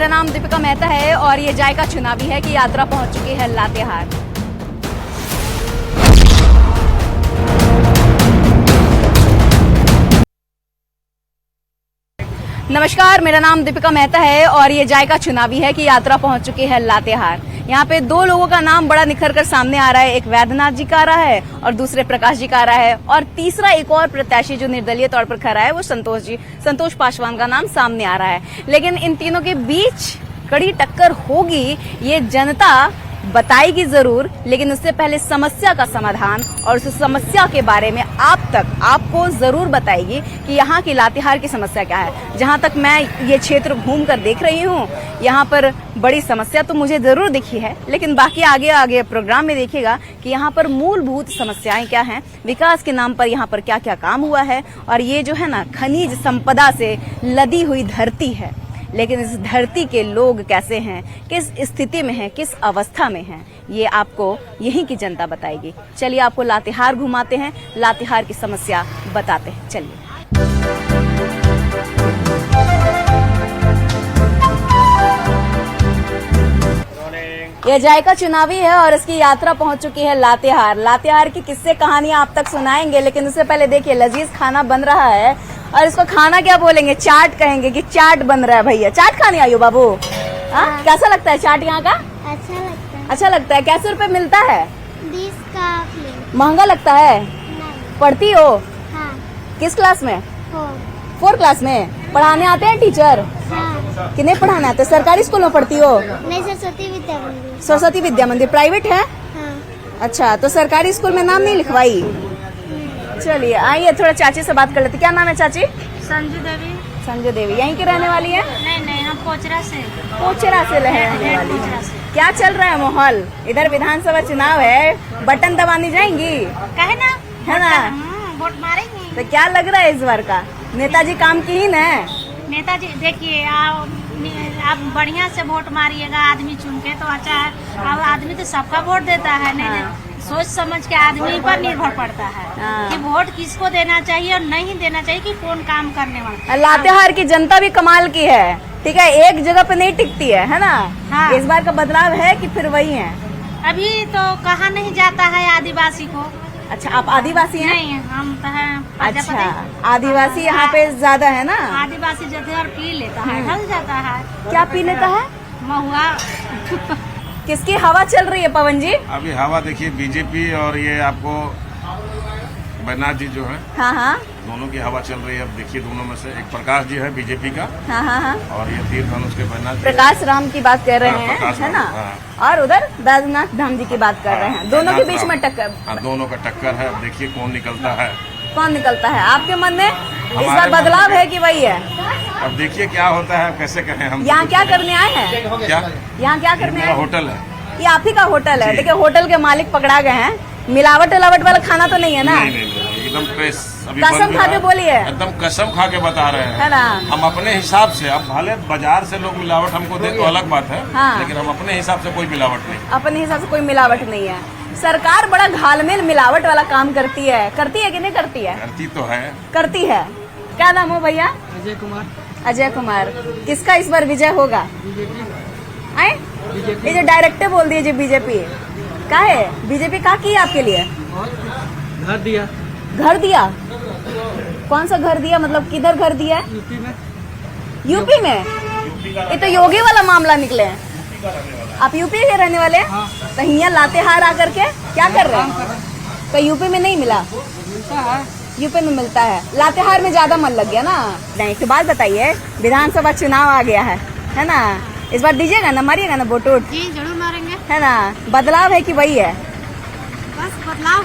मेरा नाम दीपिका मेहता है और ये जायका चुनावी है कि यात्रा पहुंच चुकी है लातेहार। नमस्कार, मेरा नाम दीपिका मेहता है और ये जायका चुनावी है कि यात्रा पहुंच चुकी है लातेहार। यहाँ पे दो लोगों का नाम बड़ा निखर कर सामने आ रहा है। एक वैद्यनाथ जी का आ रहा है और दूसरे प्रकाश जी का आ रहा है और तीसरा एक और प्रत्याशी जो निर्दलीय तौर पर खड़ा है वो संतोष पासवान का नाम सामने आ रहा है। लेकिन इन तीनों के बीच कड़ी टक्कर होगी ये जनता बताएगी जरूर, लेकिन उससे पहले समस्या का समाधान और उस समस्या के बारे में आपको जरूर बताएगी कि यहाँ की लातेहार की समस्या क्या है। जहाँ तक मैं ये क्षेत्र घूम कर देख रही हूँ, यहाँ पर बड़ी समस्या तो मुझे जरूर दिखी है, लेकिन बाकी आगे प्रोग्राम में देखिएगा कि यहाँ पर मूलभूत समस्याएं क्या हैं, विकास के नाम पर यहाँ पर क्या क्या काम हुआ है। और ये जो है ना, खनिज संपदा से लदी हुई धरती है, लेकिन इस धरती के लोग कैसे हैं, किस स्थिति में हैं, किस अवस्था में हैं, ये आपको यहीं की जनता बताएगी। चलिए आपको लातेहार घुमाते हैं, लातेहार की समस्या बताते हैं। चलिए। यह जायका चुनावी है और इसकी यात्रा पहुंच चुकी है लातेहार। लातेहार की किस्से कहानियां आप तक सुनाएंगे, लेकिन उससे पहले देखिए लजीज खाना बन रहा है और इसको खाना क्या बोलेंगे, चाट कहेंगे कि चाट बन रहा है। भैया चाट खाने आई हो बाबू? हाँ। कैसा लगता है चाट यहाँ का? अच्छा लगता है। कैसे रुपए मिलता है? 20 का प्लेट। महंगा लगता है? नहीं। पढ़ती हो? हाँ। किस क्लास में? 4 क्लास में। पढ़ाने आते हैं टीचर? हाँ। कितने पढ़ाने आते हैं? सरकारी स्कूल में पढ़ती हो? नहीं, सरस्वती विद्या मंदिर। सरस्वती विद्या मंदिर प्राइवेट है? हाँ। अच्छा, तो सरकारी स्कूल में नाम नहीं लिखवाई? चलिए आइए थोड़ा चाची से बात कर लेते। क्या नाम है चाची? संजू देवी। यहीं की रहने वाली है? नहीं, हम पोचरा से रहने वाली है। क्या चल रहा है माहौल? इधर विधानसभा चुनाव है, बटन दबाने जाएंगी? कहे ना, है ना? वोट मारेंगे। तो क्या लग रहा है इस बार का? नेताजी काम की ही न? नेताजी देखिए, आप बढ़िया से वोट मारिएगा आदमी चुन के, तो अच्छा है। अब आदमी तो सबका वोट देता है, नहीं सोच समझ के आदमी पर निर्भर पड़ता है कि वोट किसको देना चाहिए और नहीं देना चाहिए, कि कौन काम करने वाला। लातेहार की जनता भी कमाल की है, ठीक है, एक जगह पे नहीं टिकती है ना? हाँ। इस बार का बदलाव है कि फिर वही है? अभी तो कहा नहीं जाता है आदिवासी को। अच्छा, आप आदिवासी हैं? नहीं, हम तो हैं। अच्छा, आदिवासी यहाँ पे ज्यादा है ना? आदिवासी जगह पी लेता है, ढल जाता है। क्या पी लेता है? महुआ। किसकी हवा चल रही है पवन जी? अभी हवा देखिए बीजेपी और ये आपको वैद्यनाथ जी जो है, हाँ, दोनों की हवा चल रही है। अब देखिए दोनों में से एक प्रकाश जी है बीजेपी का, हाँ, और ये तीर धनुष के वैद्यनाथ जी प्रकाश राम की बात कर रहे हैं, है ना? और उधर वैद्यनाथ धाम जी की बात कर रहे हैं। दोनों के बीच में टक्कर। दोनों का टक्कर है। अब देखिए कौन निकलता है। आपके मन में इस बार बदलाव है कि वही है? अब देखिए क्या होता है, कैसे कहें हम। यहाँ क्या करने आए हैं? यहाँ क्या करने आए? होटल है, ये आप ही का होटल है। देखिए होटल के मालिक पकड़ा गए हैं। मिलावट वाला खाना तो नहीं है ना? नहीं, एकदम फ्रेश। कसम खा के बोलिए। एकदम कसम खा के बता रहे हैं, है ना? हम अपने हिसाब से। अब भले बाजार से लोग मिलावट हमको दे तो अलग बात है, हाँ। लेकिन हम अपने हिसाब से कोई मिलावट नहीं। अपने हिसाब से कोई मिलावट नहीं है। सरकार बड़ा घालमेल मिलावट वाला काम करती है कि नहीं करती है? करती तो है। करती है। क्या नाम हो भैया? अजय कुमार। किसका इस बार विजय होगा? ये जो डायरेक्टर बोल दिए बीजेपी का है। बीजेपी का की आपके लिए? घर दिया। कौन सा घर दिया? मतलब किधर घर दिया? यूपी में। ये तो योगी वाला मामला निकले हैं। आप यूपी के रहने वाले हैं? हाँ। तो यहाँ लातेहार आकर के क्या कर रहे हैं? तो यूपी में नहीं मिला? यूपी में मिलता है। लातेहार में ज्यादा मन लग गया ना? नहीं, तो बात बताइए, विधानसभा चुनाव आ गया है ना? इस बार दीजिएगा ना, मारिएगा ना वोट? जी जरूर मारेंगे, है ना? बदलाव है कि वही है? बस बदलाव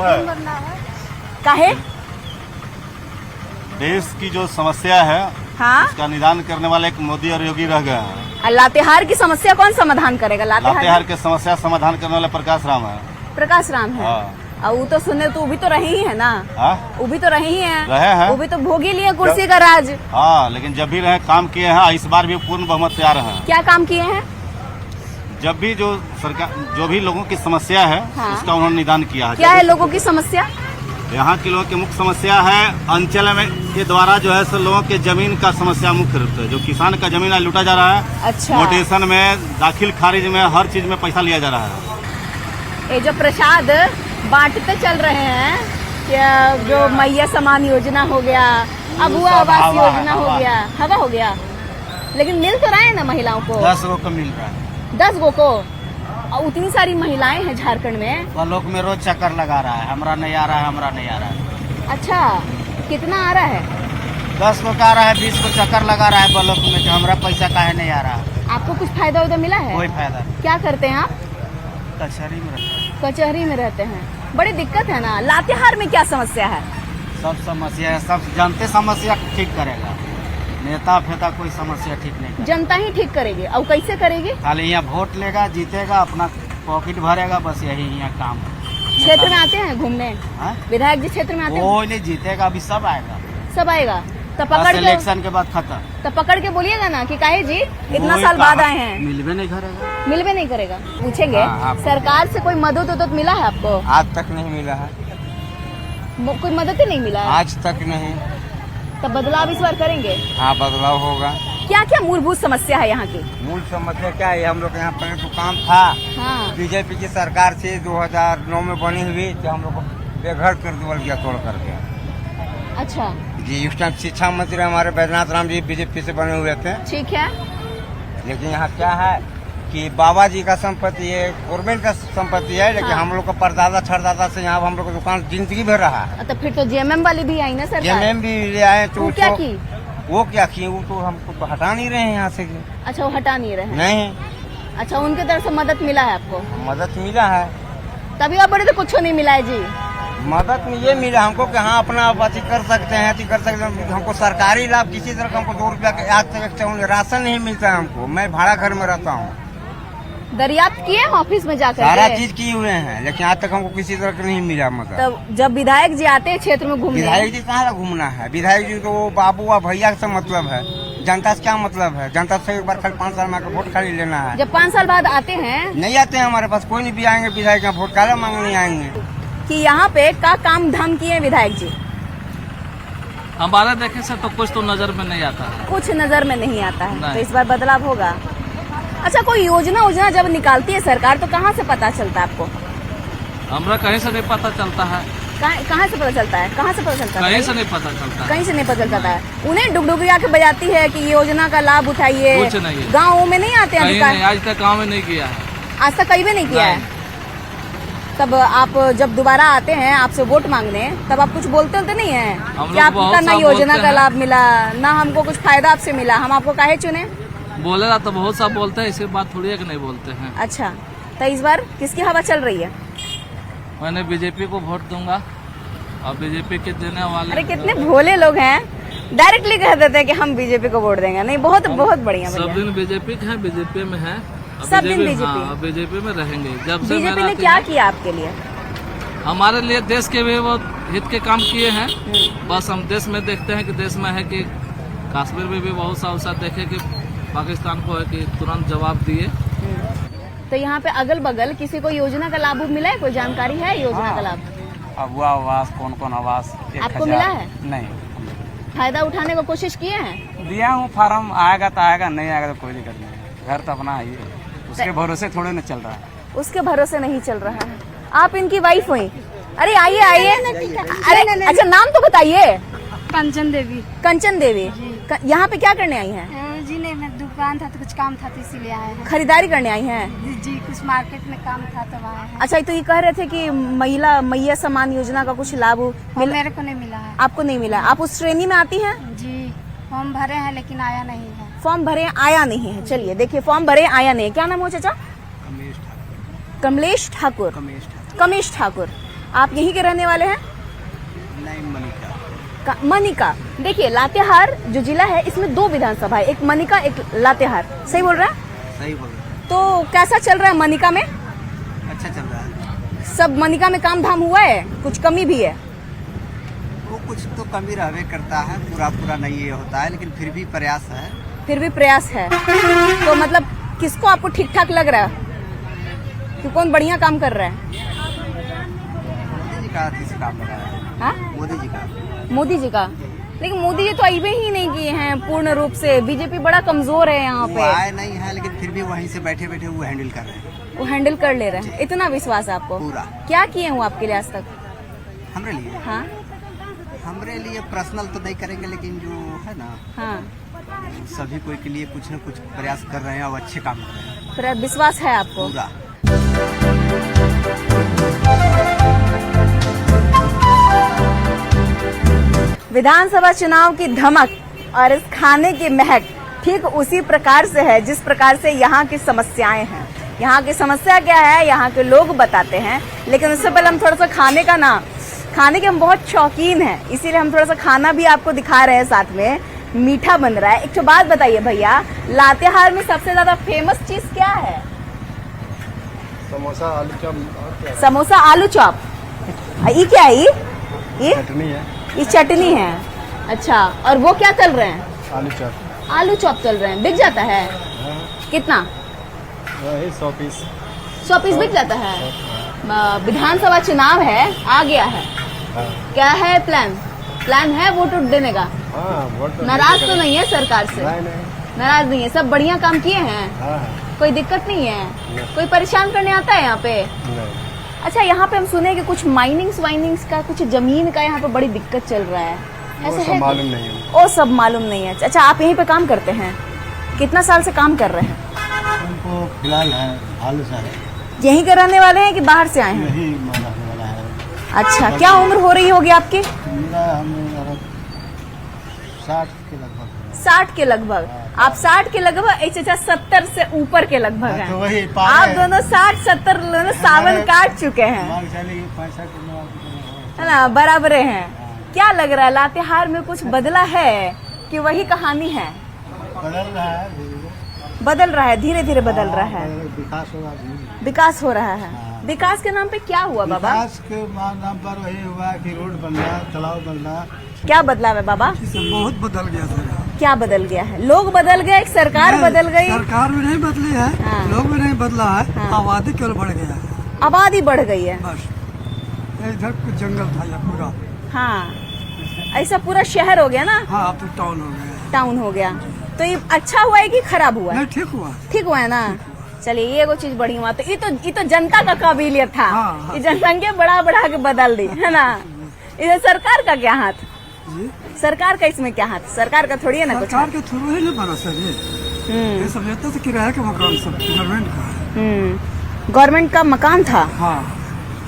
है। काहे? देश की जो समस्या है, हाँ, उसका निदान करने वाले एक मोदी और योगी रह गए हैं। लातेहार की समस्या कौन समाधान करेगा? लातेहार के समस्या समाधान करने वाले प्रकाश राम है। प्रकाश राम है। हाँ। वो तो सुने तो वो भी तो रहे ही है ना? वो भी तो रहे ही है। वो भी तो भोगी लिए कुर्सी का राज। हाँ, लेकिन जब भी रहे काम किए हैं। इस बार भी पूर्ण बहुमत से आ रहे हैं। क्या काम किए हैं? जब भी जो भी लोगों की समस्या है, हाँ। उसका उन्होंने निदान किया है। क्या है लोगों की समस्या? यहाँ के लोगों की मुख्य समस्या है अंचल में के द्वारा जो है सो लोगों के जमीन का समस्या मुख्य रूप से जो किसान का जमीन आज लूटा जा रहा है। अच्छा। मोटेशन में दाखिल खारिज में हर चीज में पैसा लिया जा रहा है। ये जो प्रसाद बांटते चल रहे हैं क्या, जो मैया समान योजना हो गया, अबुआ आवास योजना हो गया, हवा हो गया, लेकिन मिल तो रहा है ना महिलाओं को? 10 गो को मिल रहा है। 10 गो को? और उतनी सारी महिलाएं हैं झारखंड में। वो लोग में रोज चक्कर लगा रहा है, हमरा नहीं आ रहा है, हमरा नहीं आ रहा है। अच्छा, कितना आ रहा है? 10 को का आ रहा है, 20 को चक्कर लगा रहा है ब्लॉक में, जो हमारा पैसा काहे नहीं आ रहा है। आपको कुछ फायदा उधर मिला है? कोई फायदा नहीं। क्या करते हैं आप? कचहरी में रहते हैं। कचहरी में रहते हैं। बड़ी दिक्कत है ना। लातेहार में क्या समस्या है? सब समस्या है, सब जनते समस्या ठीक करेगा, नेता फेता कोई समस्या ठीक नहीं करेगा। जनता ही ठीक करेगी। और कैसे करेगी? खाली यहाँ वोट लेगा, जीतेगा, अपना पॉकेट भरेगा, बस यही यहाँ काम। क्षेत्र में आते हैं घूमने? हाँ? विधायक जी क्षेत्र में आते हैं? कोई नहीं जीतेगा, अभी सब आएगा, सब आएगा। तब बस पकड़ के, इलेक्शन के बाद खत्म। तब पकड़ के बोलिएगा ना कि काहे जी इतना कोई साल बाद कहा- आए हैं। मिलवे नहीं करेगा। मिलवे नहीं करेगा। पूछेंगे हाँ, सरकार से कोई मदद उदद मिला है आपको? आज तक नहीं मिला है, कोई मदद ही नहीं मिला है। आज तक नहीं। तब बदलाव इस बार करेंगे? हाँ, बदलाव होगा। क्या क्या मूलभूत समस्या है यहाँ की? मूल समस्या क्या है, हम लोग यहाँ पर दुकान था, हाँ। बीजेपी की सरकार से 2009 में बनी हुई, तो हम लोग को बेघर कर दिया गया, तोड़ करके। अच्छा, जी, उस टाइम शिक्षा मंत्री हमारे बैजनाथ राम जी बीजेपी से बने हुए थे। ठीक है। लेकिन यहाँ क्या है कि बाबा जी का संपत्ति है, गवर्नमेंट का संपत्ति है, लेकिन हाँ। हम लोग का परदादा छरदादा से यहाँ हम लोग का दुकान जिंदगी भर रहा है। तो फिर तो जेएमएम वाली भी आई ना सरकार? जेएमएम भी ले आए तो वो क्या की? वो क्या किए, वो तो हमको तो हटा नहीं रहे हैं यहाँ से। अच्छा, वो हटा नहीं रहे हैं। नहीं, अच्छा, उनके तरफ से मदद मिला है आपको? मदद मिला है। तभी आप बड़े तो कुछ नहीं मिला है जी। मदद में ये मिला हमको कि हाँ अपना अथी कर सकते हैं, अथी कर सकते हैं। हमको सरकारी लाभ किसी तरह का हमको 2 रुपया का आज तक राशन नहीं मिलता है हमको। मैं भाड़ा घर में रहता हूँ। दरियाफ्त किए ऑफिस में जाकर? सारा चीज किए हुए हैं, लेकिन आज तक हमको किसी तरह का नहीं मिला मदद। तब जब विधायक जी आते हैं क्षेत्र में घूमने? विधायक जी कहाँ घूमना है, विधायक जी तो वो बाबू व भैया से मतलब है, जनता से क्या मतलब है? जनता से एक बार खाली 5 साल में आकर वोट खाली लेना है। जब 5 साल बाद आते हैं? नहीं आते हैं हमारे पास, कोई नहीं भी आएंगे विधायक यहाँ वोट काला मांगने आएंगे। कि यहाँ पे का काम धाम किए विधायक जी? हमारे देखे से तो कुछ तो नजर में नहीं आता है। कुछ नजर में नहीं आता है। नहीं। तो इस बार बदलाव होगा। अच्छा, कोई योजना जब निकालती है सरकार तो कहाँ से पता चलता है आपको? हमरा कहीं से नहीं पता चलता है। कहाँ से पता चलता है? कहाँ से पता चलता है? कहीं से नहीं पता चलता है। कहीं से नहीं पता चलता है। उन्हें डुगडुगिया के बजाती है कि ये योजना का लाभ उठाइए। कुछ नहीं है। गाँव में नहीं आते हैं कहीं अधिकार? नहीं, आज तक गाँव में नहीं किया है। आज तक कहीं भी नहीं किया है। तब आप जब दोबारा आते हैं आपसे वोट मांगने, तब आप कुछ बोलते तो नहीं है हम कि लोग आपका बहुत ना सा योजना बोलते का हैं। लाभ मिला, ना हमको कुछ फायदा आपसे मिला, हम आपको काहे चुने? बोलेगा तो बहुत सा बोलते हैं, इसी बात थोड़ी है कि नहीं बोलते हैं। अच्छा, तो इस बार किसकी हवा चल रही है? मैंने बीजेपी को वोट दूंगा और बीजेपी के देने वाले। अरे कितने भोले लोग हैं, डायरेक्टली कह देते हैं कि हम बीजेपी को वोट देंगे। नहीं, बहुत बहुत बढ़िया सब बढ़िया। दिन बीजेपी के हैं, बीजेपी में है, सब दिन बीजेपी? हाँ, बीजेपी में रहेंगे। जब से बीजेपी मैं ने क्या किया आपके लिए? हमारे लिए देश के भी वो हित के काम किए हैं। बस हम देश में देखते हैं कि देश में है कि कश्मीर में भी बहुत सा अवसर देखे कि पाकिस्तान को है कि तुरंत जवाब दिए। तो यहाँ पे अगल बगल किसी को योजना का लाभ मिला है? कोई जानकारी है योजना का लाभ? अबुआ आवास, कौन कौन आवास आपको मिला है? नहीं, फायदा उठाने की कोशिश किए हैं? दिया हूँ फार्म, आएगा तो आएगा, नहीं आएगा तो कोई दिक्कत नहीं। घर तो अपना है, उसके भरोसे थोड़े न चल रहा है। उसके भरोसे नहीं चल रहा है। आप इनकी वाइफ हुई? अरे आइए आइए। अरे अच्छा, नाम तो बताइए। कंचन देवी। कंचन देवी। यहाँ पे क्या करने आई हैं? जी नहीं, मैं दुकान था तो कुछ काम था तो इसीलिए आए हैं। खरीदारी करने आई हैं? जी, कुछ मार्केट में काम था तो आए हैं। अच्छा, तो ये कह रहे थे कि मैया समान योजना का कुछ लाभ मेरे को नहीं मिला है। आपको नहीं मिला? आप उस श्रेणी में आती हैं? जी, फॉर्म भरे हैं लेकिन आया नहीं है। फॉर्म भरे आया नहीं है। चलिए देखिए, फॉर्म भरे आया नहीं। क्या नाम हो चाचा? कमलेश ठाकुर। कमेश ठाकुर। आप यहीं के रहने वाले हैं? नहीं, मनिका। मनिका। देखिए, लातेहार जो जिला है इसमें 2 विधानसभा है, एक मनिका एक लातेहार। सही बोल रहा है? सही बोल रहे तो कैसा चल रहा है मनिका में? हैं। अच्छा चल रहा है। सब मनिका में काम धाम हुआ है? कुछ कमी भी है? वो कुछ तो कमी रहवे करता है, पूरा नहीं ये होता है, लेकिन फिर भी प्रयास है। फिर भी प्रयास है। तो मतलब किसको आपको ठीक ठाक लग रहा है कि कौन बढ़िया काम कर रहा है? काम लगा है। हाँ मोदी जी का। मोदी जी का, लेकिन मोदी जी तो आइबे ही नहीं किए हैं पूर्ण रूप से। बीजेपी बड़ा कमजोर है यहाँ वो पे। आए नहीं है, लेकिन फिर भी वहीं से बैठे बैठे वो हैंडल कर रहे हैं। वो हैंडल कर ले रहे हैं, इतना विश्वास है आपको? पूरा। क्या किए हैं वो आपके लिए आज तक? हमरे लिए, हाँ हमरे लिए पर्सनल तो नहीं करेंगे, लेकिन जो है ना हाँ, सभी कोई के लिए कुछ न कुछ प्रयास कर रहे हैं और अच्छे काम कर रहे हैं। फिर विश्वास है आपको? पूरा। विधानसभा चुनाव की धमक और इस खाने की महक ठीक उसी प्रकार से है जिस प्रकार से यहाँ की समस्याएं हैं। यहाँ की समस्या क्या है यहाँ के लोग बताते हैं, लेकिन उससे पहले हम थोड़ा सा खाने के हम बहुत शौकीन हैं, इसीलिए हम थोड़ा सा खाना भी आपको दिखा रहे हैं। साथ में मीठा बन रहा है। एक तो बात बताइए भैया, लातेहार में सबसे ज्यादा फेमस चीज क्या है? समोसा आलू चॉप। समोसा आलू चॉप। ये क्या है? ये चटनी है। ये चटनी है। अच्छा, और वो क्या चल रहे हैं? आलू चॉप। आलू चॉप चल रहे हैं। बिक जाता है कितना? वही 100 पीस। 100 पीस बिक जाता है। विधानसभा चुनाव है, आ गया है, क्या है प्लान है वोट देने का? हाँ, वोट तो नाराज तो नहीं है सरकार से? नहीं। नाराज नहीं है, सब बढ़िया काम किए हैं। हाँ, कोई दिक्कत नहीं है? कोई परेशान करने आता है यहाँ पे? नहीं। अच्छा, यहाँ पे हम सुने कि कुछ माइनिंग्स का, कुछ जमीन का यहाँ पे बड़ी दिक्कत चल रहा है, वो ऐसा सब है? मालूम नहीं है। वो सब मालूम नहीं है। अच्छा, आप यहीं पे काम करते हैं? कितना साल से काम कर रहे हैं? उनको फिलहाल है हाल से है। यहीं के रहने वाले हैं कि बाहर से आए हैं? यही मालूम वाला है। अच्छा, क्या उम्र हो रही होगी आपकी? मेरा हम 60 के लगभग। 60 के लगभग। आप 60 के लगभग, चाचा 70 से ऊपर के लगभग हैं। तो वही आप दोनों 60-70 दोनों सावन काट चुके हैं, 65 है ना? बराबर हैं। क्या लग रहा है, लातेहार में कुछ बदला है कि वही कहानी है? बदल रहा है, बदल रहा है, धीरे धीरे बदल रहा है। विकास होगा। विकास हो रहा है। विकास के नाम पे क्या हुआ बाबा? विकास के नाम पर वही हुआ कि रोड बन रहा, तालाब बन रहा। क्या बदलाव है बाबा? बहुत बदल गया सर। क्या बदल गया है? लोग बदल गए, एक सरकार बदल गई? सरकार भी नहीं बदली है, हाँ। लोग भी नहीं बदला है, हाँ। आबादी केवल बढ़ गया है। आबादी बढ़ गई है। बस इधर कुछ जंगल था या पूरा। हाँ, ऐसा पूरा शहर हो गया ना? हाँ, अब तो टाउन हो गया। टाउन हो गया। तो ये अच्छा हुआ है कि खराब हुआ है? नहीं, ठीक हुआ। ठीक हुआ है ना? चलिए, ये वो चीज बढ़िया हुआ। तो ये तो जनता का काबिलियत था। हाँ। ये जनसंख्या बढ़ा के बदल दी, है ना? इधर सरकार का क्या हाथ? जी? सरकार का इसमें क्या हाथ? सरकार का थोड़ी है ना कुछ सरकार हाथ। के थ्रू ही नहीं बना सर ये समझते थे किराए का मकान सब गवर्नमेंट का है। गवर्नमेंट का मकान था। हाँ,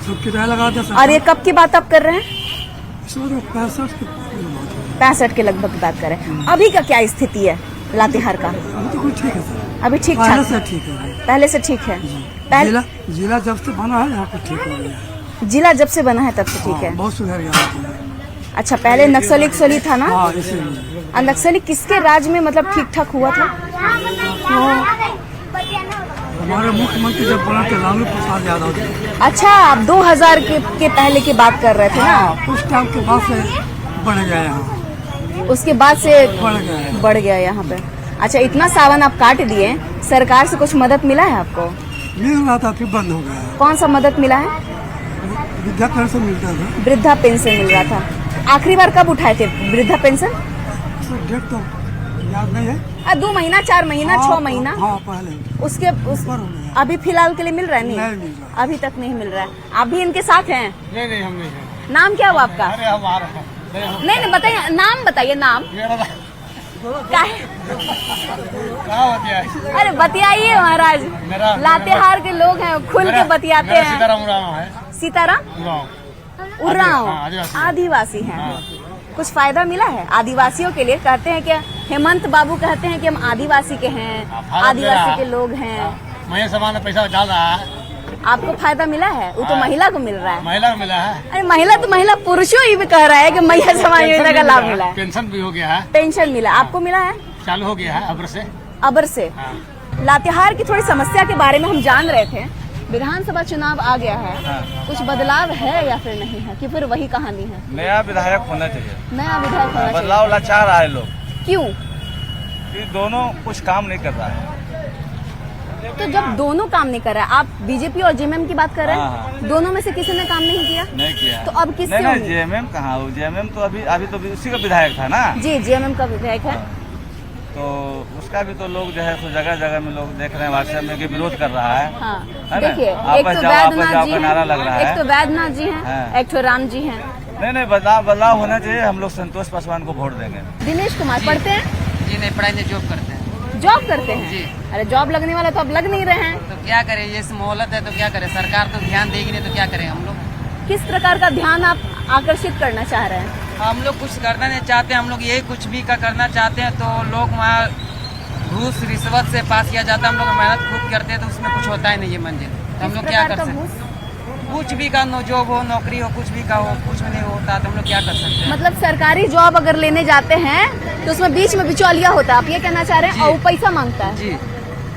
सब किराया लगा दिया। और ये कब की बात आप कर रहे हैं? 65 65 के लगभग की बात करें। अभी का क्या स्थिति है लातेहार का? अभी तो कुछ ठीक है सर। अभी ठीक पहले ठाक से है? ठीक है। पहले से ठीक है। जिला जब से बना है यहाँ पे ठीक हो गया है। जिला जब से बना है तब से ठीक है। बहुत सुधर गया। अच्छा, पहले नक्सली था ना? हाँ, इसीलिए। और नक्सली किसके राज में मतलब ठीक ठाक हुआ था? हमारे मुख्यमंत्री जब बना थे लालू प्रसाद यादव जी। अच्छा, आप 2000 के पहले की बात कर रहे थे ना? हाँ, उस टाइम के बाद से बढ़ गया यहाँ। उसके बाद से बढ़ गया है। बढ़ गया यहाँ पे। अच्छा, इतना सावन आप काट दिए, सरकार से कुछ मदद मिला है आपको? मिल रहा था, फिर बंद हो गया। कौन सा मदद मिला है? विद्या पेंशन मिलता था। वृद्धा पेंशन मिल रहा था। आखिरी बार कब उठाए थे वृद्धा पेंशन? सर डेट तो याद नहीं है। 2 महीना, 4 महीना, 6 महीना? हाँ, पहले उसके अभी फिलहाल के लिए मिल रहा है? नहीं मिल रहा। अभी तक नहीं मिल रहा है। आप भी इनके साथ हैं? नहीं, हम नहीं है। नाम क्या हुआ आपका? अरे हमारा नहीं, बताइए नाम, बताइए नाम। अरे बतियाइए महाराज, लातेहार के लोग हैं, खुल के बतियाते हैं। सीताराम उरांव आदिवासी हैं। कुछ फायदा मिला है आदिवासियों के लिए? कहते हैं कि हेमंत बाबू कहते हैं कि हम आदिवासी के हैं, आदिवासी के लोग हैं। महिला समान पैसा डाल रहा है। आपको फायदा मिला है? वो तो महिला को मिल रहा है। महिला को मिला है। अरे महिला तो महिला, पुरुषों ही भी कह रहा है कि महिला समाज योजना का लाभ मिला है। पेंशन भी हो गया है। पेंशन मिला, आपको मिला है? चालू हो गया है अबर से। अबर से। लातेहार की थोड़ी समस्या के बारे में हम जान रहे थे। विधानसभा चुनाव आ गया है, कुछ बदलाव है या फिर नहीं है, कि फिर वही कहानी है? नया विधायक होना चाहिए। नया विधायक होना चाहिए। बदलाव लाचार रहा है लोग, क्यों? कि दोनों कुछ काम नहीं कर रहा है। तो जब दोनों काम नहीं कर रहे, आप बीजेपी और जेएमएम की बात कर रहे हाँ, हैं, दोनों में से किसी ने काम नहीं किया? नहीं किया। तो अब किससे नहीं उम्मीद? जेएमएम कहाँ हो, जेएमएम तो अभी तो उसी का विधायक था ना, जी जेएमएम का विधायक है। तो उसका भी तो लोग जो है सो जगह जगह में लोग देख रहे हैं व्हाट्सएप में कि विरोध कर रहा है। हाँ है ना? देखिए, आपस एक तो जाओ, आपस वैद्यनाथ जाओ जी का नारा लग रहा हैं, है। एक तो वैद्यनाथ जी हैं, हाँ। एक तो राम जी हैं। नहीं बदलाव होना चाहिए। हम लोग संतोष पासवान को वोट देंगे। दिनेश कुमार पढ़ते हैं? जी नहीं, पढ़ाई नहीं, जॉब करते हैं। जॉब करते हैं? जी। अरे जॉब लगने वाला तो अब लग नहीं रहे हैं। तो क्या करें, ये मोहलत है तो क्या करें, सरकार तो ध्यान देगी नहीं तो क्या करें हम लोग। किस प्रकार का ध्यान आप आकर्षित करना चाह रहे हैं? हम लोग कुछ करना नहीं चाहते, हम लोग यही कुछ भी का करना चाहते हैं तो लोग वहाँ घूस रिश्वत से पास किया जाता है। हम लोग मेहनत खूब करते हैं तो उसमें कुछ होता ही नहीं है मंजिल। तो हम किस लोग क्या प्रकार कर का सकते घूस? कुछ भी का जॉब हो, नौकरी हो, कुछ भी का हो, कुछ भी नहीं होता तो हम लोग क्या कर सकते हैं। मतलब सरकारी जॉब अगर लेने जाते हैं तो उसमें बीच में बिचौलिया होता है, आप ये कहना चाह रहे हैं? जी। और वो पैसा मांगता है। जी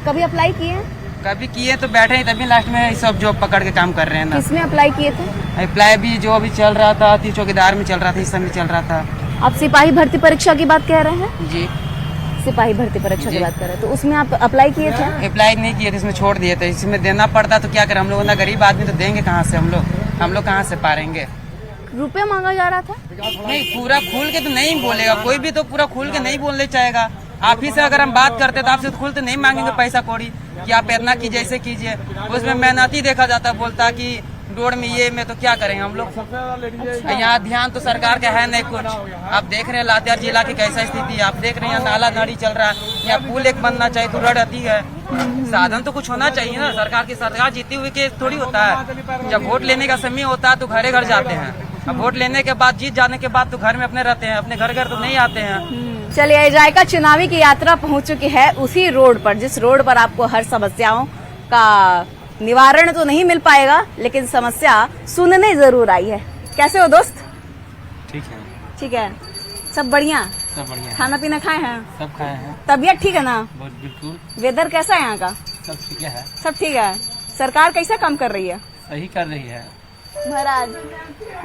कभी अप्लाई किए हैं? कभी किए तो बैठे ही, तभी लास्ट में सब जॉब पकड़ के काम कर रहे हैं ना। किसमें अप्लाई किए थे? अप्लाई भी जो अभी चल रहा था, चौकीदार में चल रहा था, इस सब में चल रहा था। आप सिपाही भर्ती परीक्षा की बात कह रहे हैं? जी सिपाही भर्ती परीक्षा की जी। बात कर रहे हैं, तो उसमें आप अप्लाई किए थे? अप्लाई नहीं किए थे, इसमें छोड़ दिए थे। इसमें देना पड़ता तो क्या करें हम लोग, ना गरीब आदमी तो देंगे कहाँ से हम लोग कहाँ से पारेंगे। रुपया मांगा जा रहा था? नहीं, पूरा खुल के तो नहीं बोलेगा कोई भी, तो पूरा खुल के नहीं बोलने चाहेगा। आप ही से अगर हम बात करते तो आपसे खुल तो नहीं मांगेंगे पैसा कौड़ी कि आप इतना कीजिए, ऐसे कीजिए। उसमें मेहनती देखा जाता है, बोलता कि रोड में ये में, तो क्या करेंगे हम लोग। यहाँ ध्यान तो सरकार का है नहीं कुछ। आप देख रहे हैं लातेहार जिला की कैसा स्थिति है, आप देख रहे हैं नाला नाली चल रहा है, यहाँ पुल एक बनना चाहिए तो रड़ आती है। साधन तो कुछ होना चाहिए ना, सरकार जीती हुई के थोड़ी होता है। जब वोट लेने का समय होता है तो घरे घर जाते हैं, अब वोट लेने के बाद, जीत जाने के बाद तो घर में अपने रहते हैं, अपने घर तो नहीं आते हैं। चलिए, जायका चुनावी की यात्रा पहुंच चुकी है उसी रोड पर जिस रोड पर आपको हर समस्याओं का निवारण तो नहीं मिल पाएगा, लेकिन समस्या सुनने जरूर आई है। कैसे हो दोस्त? ठीक है, ठीक है, सब बढ़िया? सब बढ़िया, खाना पीना खाए हैं? सब खाए हैं। तबीयत ठीक है ना? बहुत बिल्कुल वेदर कैसा है यहाँ का? सब ठीक है, सब ठीक है। सरकार कैसा काम कर रही है? सही कर रही है। महाराज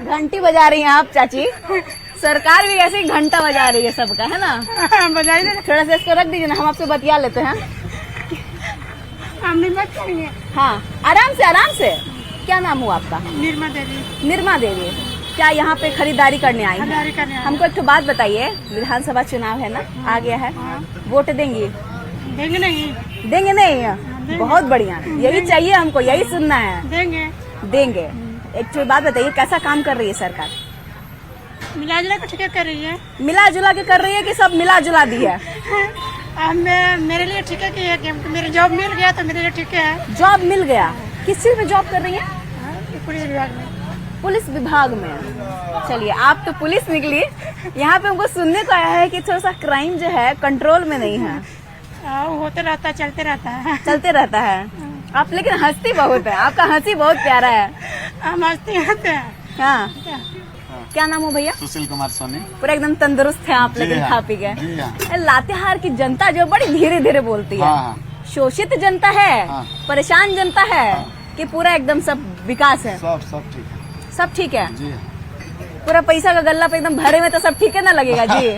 घंटी बजा रही हैं आप चाची। सरकार भी ऐसे ही घंटा बजा रही है सबका, है ना? बजाइए, थोड़ा सा इसको रख दीजिए ना, हम आपसे बतिया लेते हैं। हम मत करिए। हाँ, आराम से आराम से। क्या नाम हुआ आपका? निर्मा देवी। निर्मा देवी। क्या यहाँ पे खरीदारी करने आई हैं? खरीदारी करने आई। हमको एक तो बात बताइए, विधानसभा चुनाव है ना, आ गया है, वोट देंगी? देंगे नहीं? देंगे नहीं? बहुत बढ़िया, यही चाहिए हमको, यही सुनना है। देंगे। देंगे। एक तो बात बताइए, कैसा काम कर रही है सरकार? मिला जुला के ठीक कर रही है। मिला जुला के कर रही है कि सब मिला जुला दी है? मेरे लिए ठीक है कि मेरे जॉब मिल गया तो मेरे लिए ठीक है। जॉब मिल गया? किस चीज में जॉब कर रही है? पुलिस विभाग में। पुलिस विभाग में। चलिए, आप तो पुलिस निकली, यहाँ पे हमको सुनने को आया है कि थोड़ा सा क्राइम जो है कंट्रोल में नहीं है। होते रहता है, चलते रहता है। चलते रहता है। आप लेकिन हंसती बहुत है, आपका हंसी बहुत प्यारा है। हम हंसते हैं। हाँ, क्या नाम हो भैया? सुशील कुमार सोनी। पूरा एकदम तंदुरुस्त है आप, लेकिन खा पी के। जी हाँ। लातेहार की जनता जो बड़ी धीरे धीरे बोलती है, हाँ। शोषित जनता है, हाँ। परेशान जनता है, कि पूरा एकदम सब विकास है? सब ठीक है। सब ठीक है? जी पूरा पैसा का गल्ला पे एकदम भरे में तो सब ठीक है ना लगेगा जी?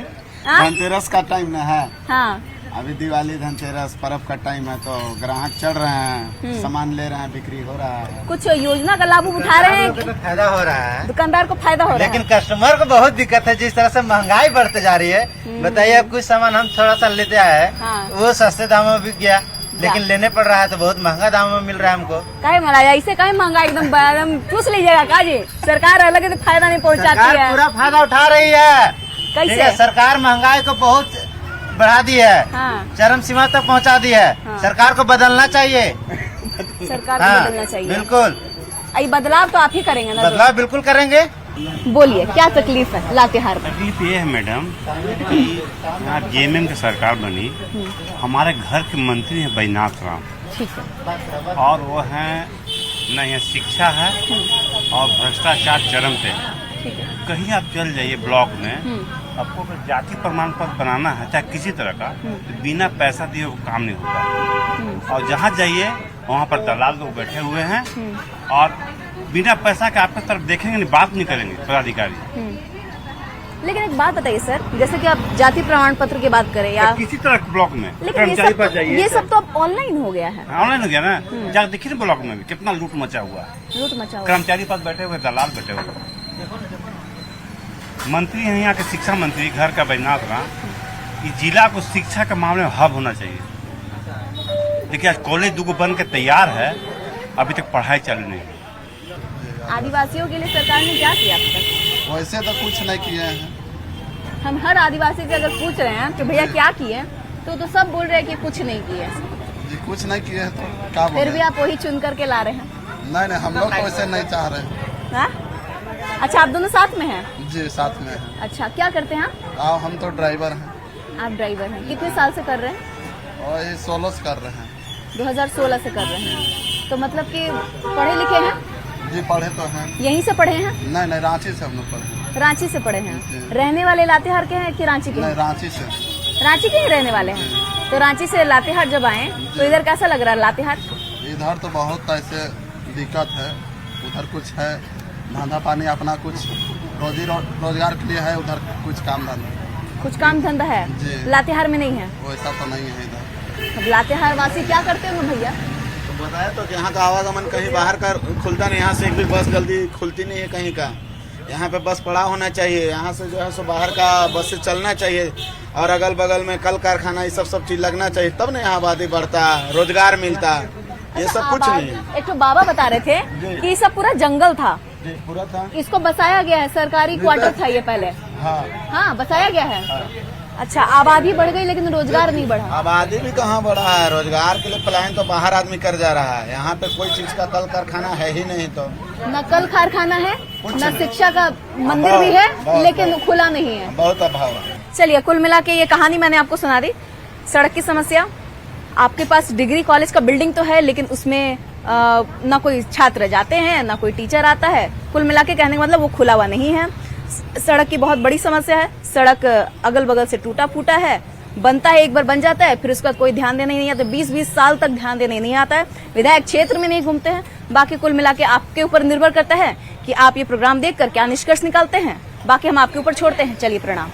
हाँ? धनतेरस का टाइम न है, हाँ, अभी दिवाली धनतेरस पर्व का टाइम है तो ग्राहक चढ़ रहे हैं, सामान ले रहे हैं, बिक्री हो रहा है। कुछ योजना का लाभ उठा रहे हैं? तो फायदा हो रहा है, दुकानदार को फायदा हो रहा लेकिन है, कस्टमर को बहुत दिक्कत है। जिस तरह से महंगाई बढ़ते जा रही है, बताइए, अब कुछ सामान हम थोड़ा सा लेते आए, हाँ। वो सस्ते दामों में बिक गया, लेकिन लेने पड़ रहा है तो बहुत महंगा दामों में मिल रहा है हमको। काहे महाराज ऐसे काहे महंगा एकदम चूस लीजिएगा का जी? सरकार अलग है तो फायदा नहीं पहुंचाती सरकार है। पूरा फायदा उठा रही है। ठीक कैसे? है, सरकार महंगाई को बहुत बढ़ा दी है, हाँ, चरम सीमा तक पहुंचा दी है। हाँ। सरकार को बदलना चाहिए। सरकार को हाँ, बदलना चाहिए। बिल्कुल, ये बदलाव तो आप ही करेंगे ना? बदलाव बिल्कुल करेंगे। बोलिए, क्या तकलीफ है लातेहार में? तकलीफ ये है मैडम कि यहाँ जेएमएम की सरकार बनी, हमारे घर के मंत्री हैं बैजनाथ राम, ठीक है, और वो हैं न यहाँ शिक्षा है और भ्रष्टाचार चरम पे है। ठीक है, कहीं आप चल जाइए ब्लॉक में, आपको अगर जाति प्रमाण पत्र बनाना है चाहे किसी तरह का, तो बिना पैसा दिए वो काम नहीं होता। और जहाँ जाइए वहाँ पर दलाल लोग बैठे हुए हैं और बिना पैसा के आपकी तरफ देखेंगे नहीं, बात नहीं करेंगे पदाधिकारी। लेकिन एक बात बताइए सर, जैसे कि आप जाति प्रमाण पत्र की बात करें या किसी तरह के ब्लॉक में लेकिन ये सब तो अब ऑनलाइन हो गया है। ऑनलाइन हो गया ना, जाकर देखिए ना ब्लॉक में भी कितना लूट मचा हुआ है। लूट मचा हुआ। कर्मचारी पास बैठे हुए, दलाल बैठे हुए। मंत्री हैं यहाँ के, शिक्षा मंत्री घर का बैजनाथ राम, इस जिला को शिक्षा के मामले में हब होना चाहिए। देखिए आज कॉलेज 2 बन के तैयार है, अभी तक पढ़ाई चालू नहीं है। आदिवासियों के लिए सरकार ने क्या किया अब तक? वैसे तो कुछ नहीं किए हैं। हम हर आदिवासी से अगर पूछ रहे हैं कि भैया क्या किए, तो सब बोल रहे हैं कि कुछ नहीं किए। जी कुछ नहीं किए हैं तो क्या फिर भी आप वही चुन करके ला रहे हैं। नहीं हम लोग तो वैसे नहीं चाह रहे हैं। हाँ? अच्छा, आप दोनों साथ में हैं? जी साथ में हैं। अच्छा, क्या करते हैं आप? हम तो ड्राइवर हैं। आप ड्राइवर हैं, कितने साल से कर रहे हैं? और ये 16 से कर रहे हैं। 2016 से कर रहे हैं, तो मतलब कि पढ़े लिखे हैं? जी पढ़े तो हैं। यहीं से पढ़े हैं? नहीं रांची से हम लोग पढ़े। रांची से पढ़े हैं। रहने वाले लातेहार के हैं कि रांची के? नहीं रांची से। रांची के ही रहने वाले हैं। तो रांची से लातेहार जब आए तो इधर कैसा लग रहा है लातेहार? इधर तो बहुत ऐसे दिक्कत है, उधर कुछ है धंधा पानी अपना, कुछ रोजगार के लिए है, उधर कुछ काम धंधा। कुछ काम धंधा है जी। लातेहार में नहीं है? वैसा तो नहीं है इधर। अब लातेहार वासी क्या करते होंगे भैया? तो बताया तो कि यहाँ का आवागमन कहीं बाहर का खुलता नहीं, यहाँ से एक भी बस जल्दी खुलती नहीं है कहीं का। यहाँ पे बस पड़ा होना चाहिए, यहाँ से जो है सो बाहर का बस से चलना चाहिए, और अगल बगल में कल कारखाना ये सब चीज लगना चाहिए, तब ना यहाँ आबादी बढ़ता, रोजगार मिलता। ये सब कुछ नहीं है। एक तो बाबा बता रहे थे कि ये सब पूरा जंगल था, पूरा था। इसको बसाया गया है, सरकारी क्वार्टर था ये पहले। हाँ बसाया गया है। अच्छा, आबादी बढ़ गई लेकिन रोजगार नहीं बढ़ा। आबादी भी कहाँ बढ़ा है, रोजगार के लिए पलायन तो बाहर आदमी कर जा रहा है। यहाँ पे कोई चीज का कल कारखाना है ही नहीं, तो न कल कारखाना है न शिक्षा का मंदिर भी है, लेकिन खुला नहीं है, बहुत अभाव है। चलिए, कुल मिला के ये कहानी मैंने आपको सुना दी। सड़क की समस्या, आपके पास डिग्री कॉलेज का बिल्डिंग तो है लेकिन उसमें ना कोई छात्र जाते हैं ना कोई टीचर आता है। कुल मिला के कहने का मतलब वो खुला हुआ नहीं है। सड़क की बहुत बड़ी समस्या है, सड़क अगल बगल से टूटा फूटा है, बनता है, एक बार बन जाता है, फिर उसका कोई ध्यान देने नहीं आता, 20-20 साल तक ध्यान देने नहीं आता है, विधायक क्षेत्र में नहीं घूमते हैं। बाकी कुल मिला के आपके ऊपर निर्भर करता है कि आप ये प्रोग्राम देखकर क्या निष्कर्ष निकालते हैं। बाकी हम आपके ऊपर छोड़ते हैं। चलिए, प्रणाम।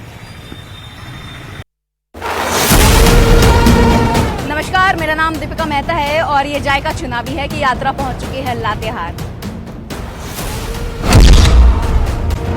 नमस्कार, मेरा नाम दीपिका मेहता है और ये जायका चुनावी है कि यात्रा पहुंच चुकी है लातेहार।